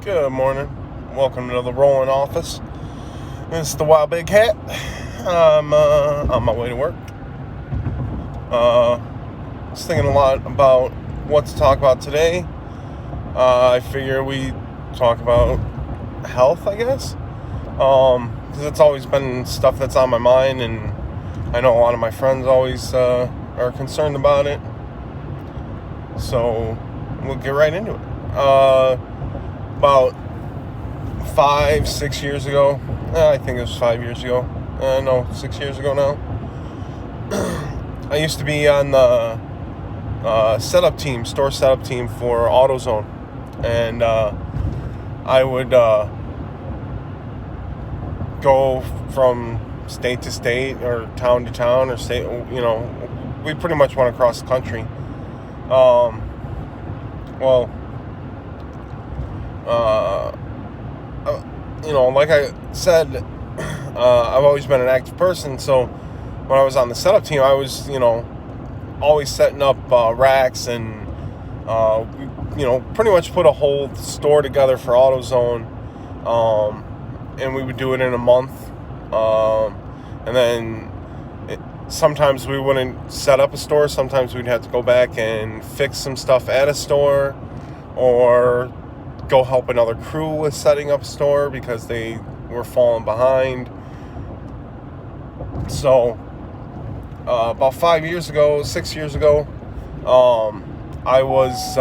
Good morning. Welcome to the Rolling Office. This is the Wild Big Hat. I'm on my way to work. Was thinking a lot about what to talk about today. I figure we talk about health, I guess. Because it's always been stuff that's on my mind, and I know a lot of my friends always are concerned about it. So we'll get right into it. About 5-6 years ago, I think it was 5 years ago, 6 years ago now, I used to be on the store setup team for AutoZone, and I would go from state to state or town to town or state, we pretty much went across the country. Like I said, I've always been an active person, so when I was on the setup team, I was, always setting up racks and, pretty much put a whole store together for AutoZone, and we would do it in a month, and then sometimes we wouldn't set up a store, sometimes we'd have to go back and fix some stuff at a store, or go help another crew with setting up a store because they were falling behind. So about 6 years ago, I was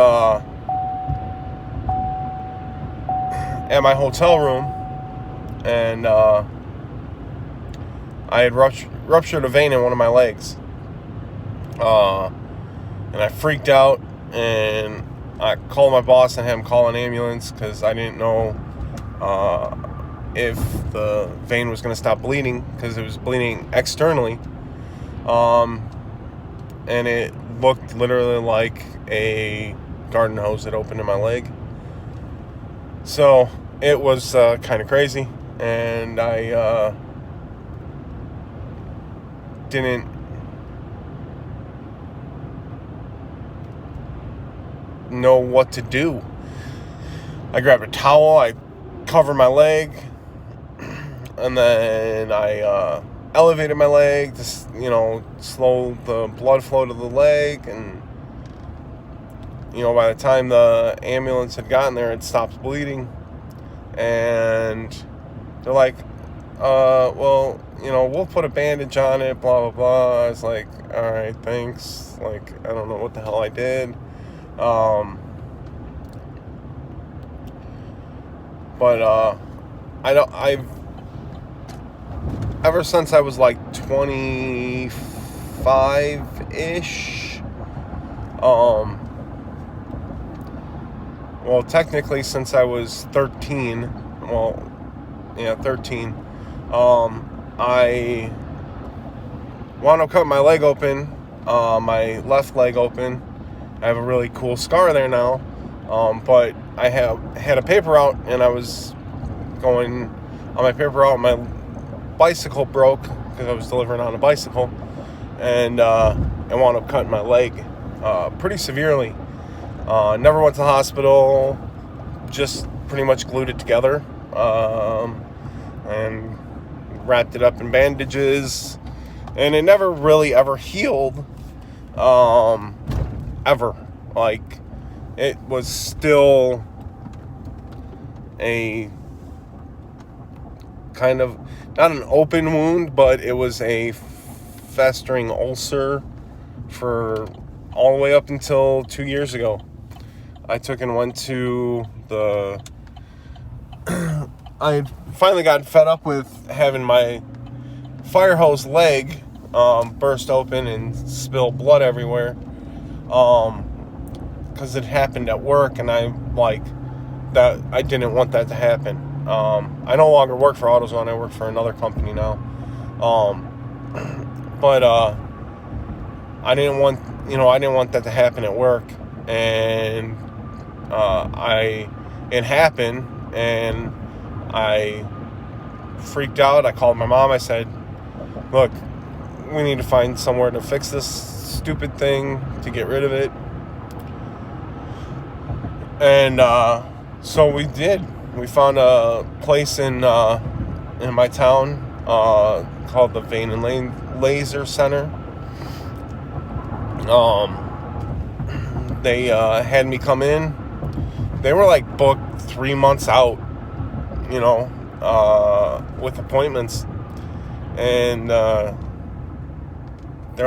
at my hotel room, and I had ruptured a vein in one of my legs, and I freaked out, and I called my boss and had him call an ambulance because I didn't know if the vein was going to stop bleeding, because it was bleeding externally, and it looked literally like a garden hose that opened in my leg. So it was kind of crazy, and I didn't know what to do. I grabbed a towel, I covered my leg, and then I elevated my leg to, slow the blood flow to the leg, and, by the time the ambulance had gotten there, it stopped bleeding, and they're like, we'll put a bandage on it, blah, blah, blah. I was like, all right, thanks. Like, I don't know what the hell I did. I've ever since I was like 25-ish, technically since I was 13, 13, I wound up cutting my leg open, my left leg open. I have a really cool scar there now, but I had a paper route, and I was going on my paper route. My bicycle broke because I was delivering on a bicycle, and I wound up cutting my leg pretty severely. Never went to the hospital, just pretty much glued it together, and wrapped it up in bandages, and it never really ever healed, ever. Like, it was still a kind of, not an open wound, but it was a festering ulcer for all the way up until 2 years ago. I took and went to the I finally got fed up with having my fire hose leg burst open and spill blood everywhere, because it happened at work, and I didn't want that to happen. I no longer work for AutoZone. I work for another company now, but I didn't want that to happen at work, and it happened, and I freaked out. I called my mom. I said, look, we need to find somewhere to fix this stupid thing, to get rid of it. And So we did. We found a place in my town called the Vein and Laser Center. They had me come in. They were like booked 3 months out, with appointments. And they're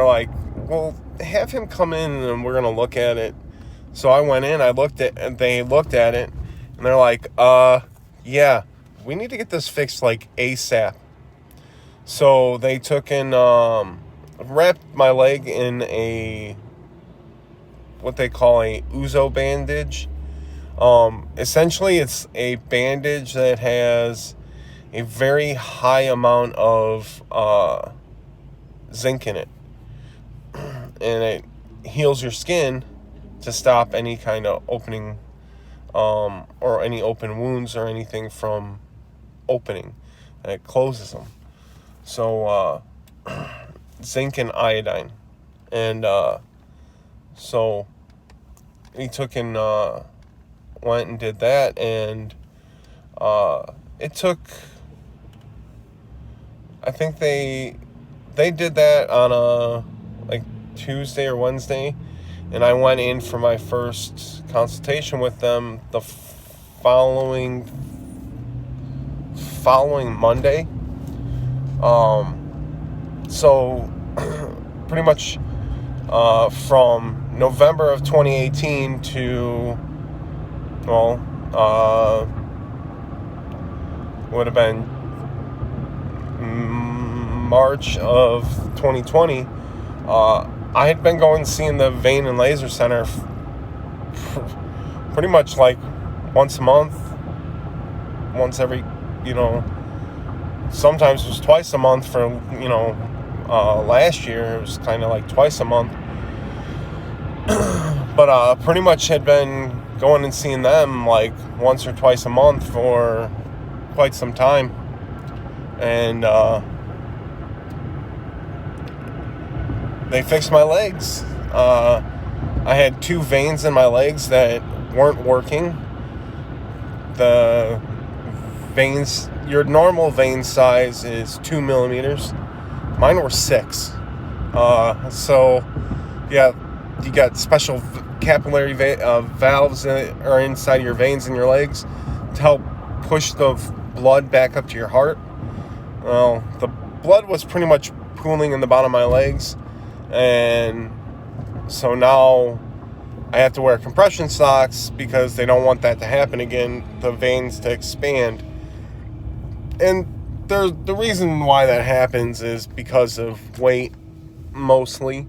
like, well, have him come in and we're going to look at it. So I went in, they looked at it, and they're like, yeah, we need to get this fixed like ASAP. So they took and wrapped my leg in what they call a Uzo bandage. Essentially, it's a bandage that has a very high amount of zinc in it. And it heals your skin to stop any kind of opening or any open wounds or anything from opening. And it closes them. So, zinc and iodine. And so he took and went and did that, and it took, I think they did that on a Tuesday or Wednesday, and I went in for my first consultation with them the following Monday. So pretty much from November of 2018 to would have been March of 2020. I had been going and seeing the Vein and Laser Center pretty much like once a month, once every, sometimes it was twice a month for, last year it was kind of like twice a month. But pretty much had been going and seeing them like once or twice a month for quite some time. And they fixed my legs. I had 2 veins in my legs that weren't working. The veins, your normal vein size is 2 millimeters. Mine were 6. So, yeah, you got special capillary valves that are inside of your veins in your legs to help push the blood back up to your heart. Well, the blood was pretty much pooling in the bottom of my legs. And so now I have to wear compression socks because they don't want that to happen again, the veins to expand. And the reason why that happens is because of weight, mostly.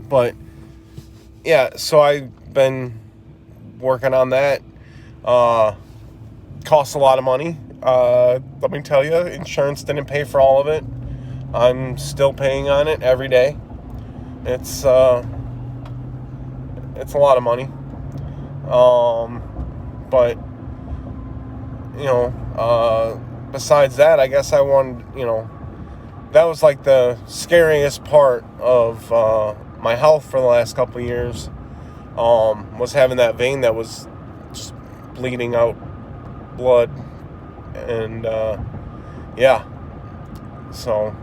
But yeah, so I've been working on that. Costs a lot of money. Let me tell you, insurance didn't pay for all of it. I'm still paying on it every day. It's a lot of money. But besides that, I guess I wanted, that was like the scariest part of my health for the last couple of years. Was having that vein that was just bleeding out blood. And yeah. So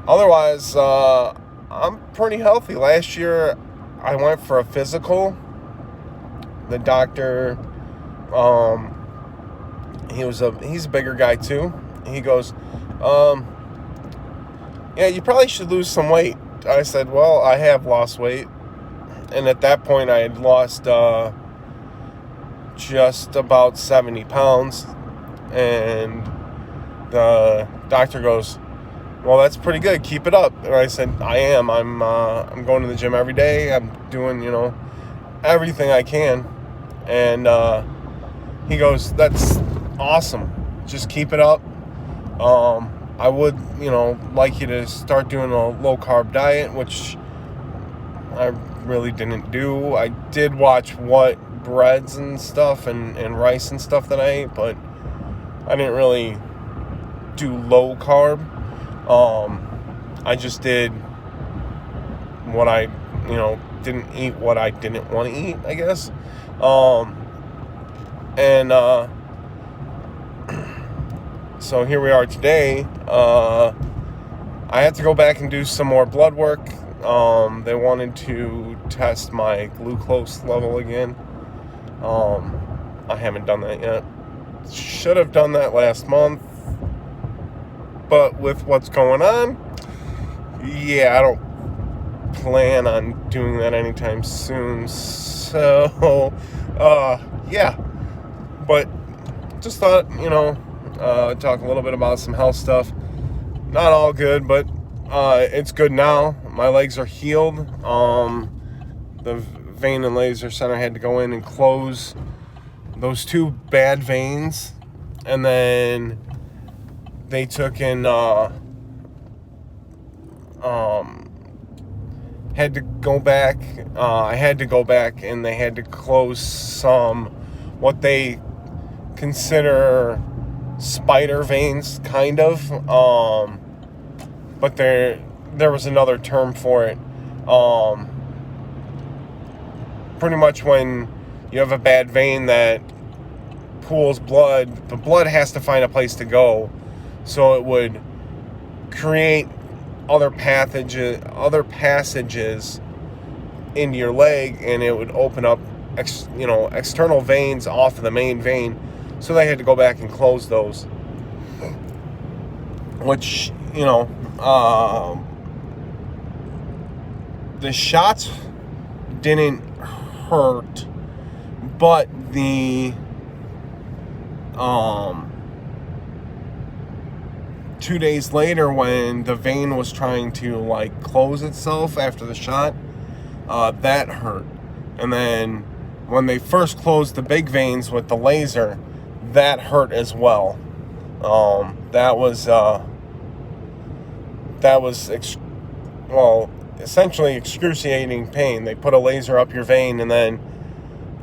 otherwise, I'm pretty healthy. Last year, I went for a physical. The doctor, he's a bigger guy too. He goes, yeah, you probably should lose some weight. I said, well, I have lost weight. And at that point, I had lost just about 70 pounds. And the doctor goes, well, that's pretty good. Keep it up. And I said, I am. I'm going to the gym every day. I'm doing, everything I can. And he goes, that's awesome. Just keep it up. I would, like you to start doing a low-carb diet, which I really didn't do. I did watch what breads and stuff and rice and stuff that I ate, but I didn't really do low-carb. I just did what I, didn't eat what I didn't want to eat, I guess. So here we are today. I had to go back and do some more blood work. They wanted to test my glucose level again. I haven't done that yet. Should have done that last month. But with what's going on, yeah, I don't plan on doing that anytime soon. So, yeah. But just thought, talk a little bit about some health stuff. Not all good, but it's good now. My legs are healed. The vein and laser center had to go in and close those two bad veins, and then they took in had to go back. I had to go back, and they had to close some what they consider spider veins, kind of. But there was another term for it. Pretty much when you have a bad vein that pools blood, the blood has to find a place to go, so it would create other passages into your leg, and it would open up external veins off of the main vein. So they had to go back and close those, which the shots didn't hurt, but the 2 days later, when the vein was trying to close itself after the shot, that hurt. And then when they first closed the big veins with the laser, that hurt as well. That was essentially excruciating pain. They put a laser up your vein, and then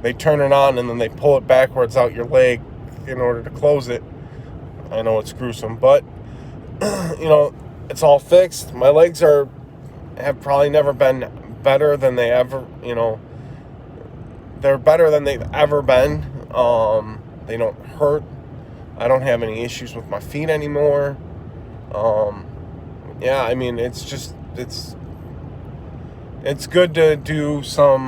they turn it on, and then they pull it backwards out your leg in order to close it. I know it's gruesome, but it's all fixed. My legs have probably never been better than they ever, they're better than they've ever been. They don't hurt. I don't have any issues with my feet anymore. It's good to do some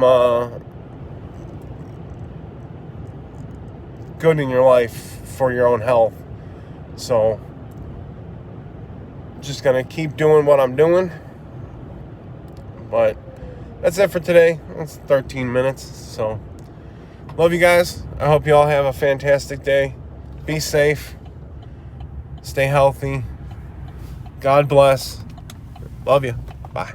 good in your life for your own health. So, just gonna keep doing what I'm doing. But that's it for today. It's 13 minutes. So, love you guys. I hope you all have a fantastic day. Be safe. Stay healthy. God bless. Love you. Bye.